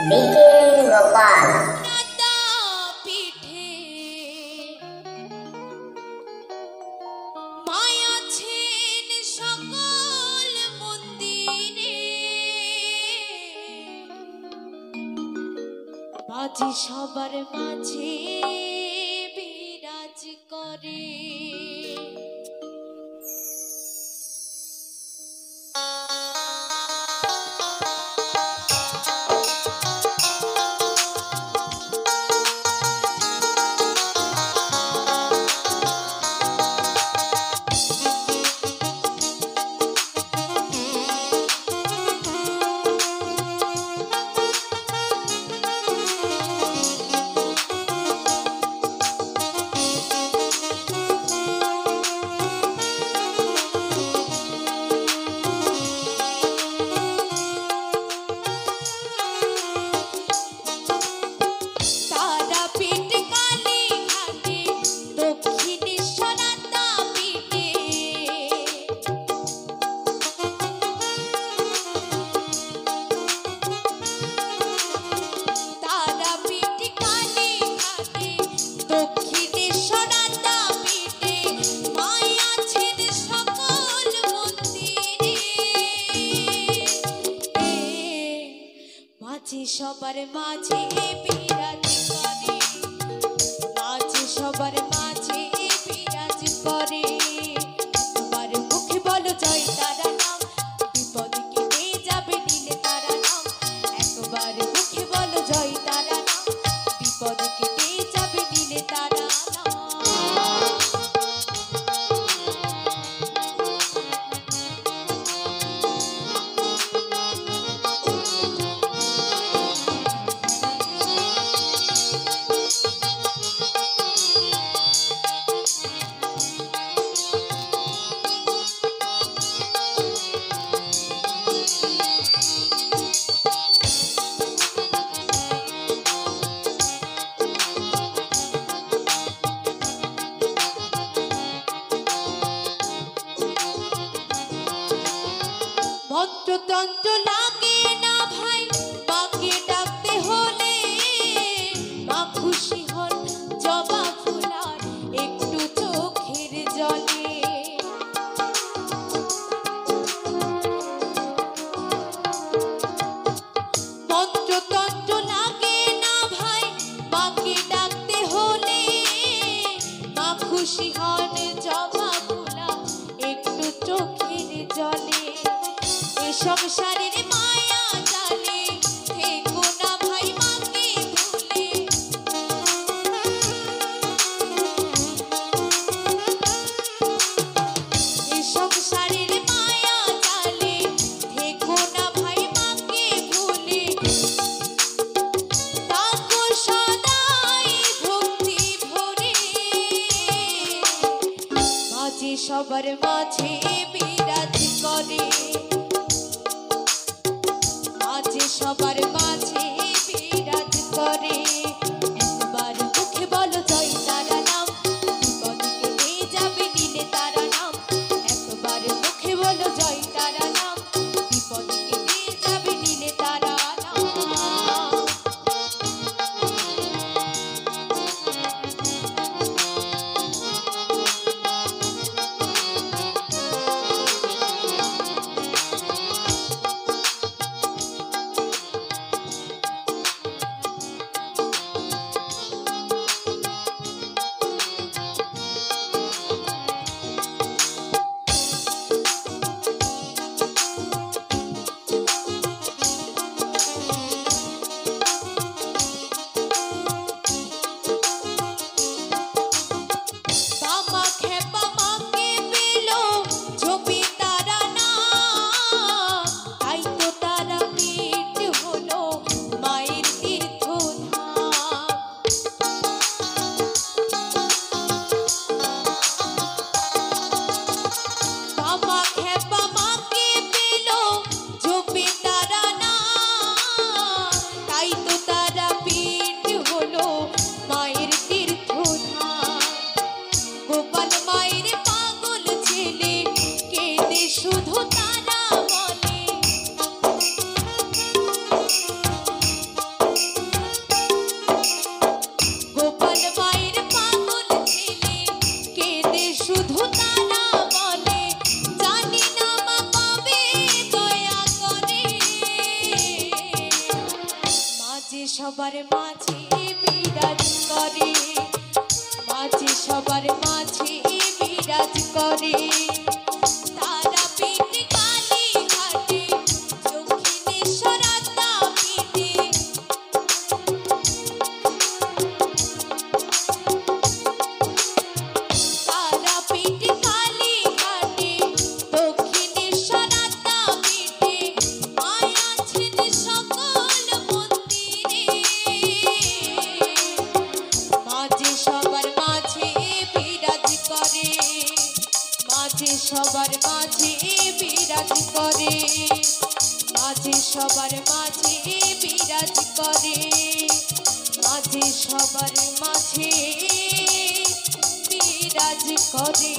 বিকেল গোপাল। মাঝে সবার মাঝে বিরাজ করে। সবার মাঝে বিরাজ করে, মাঝে সবার মাঝে বিরাজ করে। তোমার মুখে বলো জয় তারা নাম, বিপদ কেটে যাবে নিলে তারা নাম। একবার মুখে বলো জয় তারা নাম, বিপদ কেটে যাবে নিলে তারা নাম। মন্ত্রতন্ত্র লাগে না ভাই, মাকে ডাকতে হলে মা খুশি হন জবা ফুলার একটু চোখের জলে। মন্ত্রতন্ত্র লাগে না ভাই, মাকে ডাকতে হলে মা খুশি হন জবা ফুলা একটু চোখের জলে। সংসারের মায়া জালে থেকো না ভাই মাকে ভুলে। সংসারের মায়া জালে থেকো না ভাই মাকে ভুলে। তাকো সদাই ভক্তি ভরে, মাঝে সবার মাঝে বিরাজ করে। সবার মাঝে বিরাজ করে। একবার মুখে বলো জয় তারা নাম, বিপদ কেটে যাবে নিলে তারা নাম। একবার মুখে বলো জয় তারা নাম, বিপদ কেটে যাবে নিলে তারা নাম। সবার মাঝে বিরাজ করে, মাঝে সবার মাঝে বিরাজ করে। তারাপীঠ কালীঘাটে দক্ষিণেশ্বর তারাপীঠে, তারাপীঠ কালীঘাটে দক্ষিণেশ্বর তারাপীঠে আয় আছেন সকল মন্দিরে। মাঝে সবার মাঝে বিরাজ করে, মাঝে সবার মাঝে বিরাজ করে, মাঝে সবার মাঝে বিরাজ করে, মাঝে সবার মাঝে বিরাজ করে।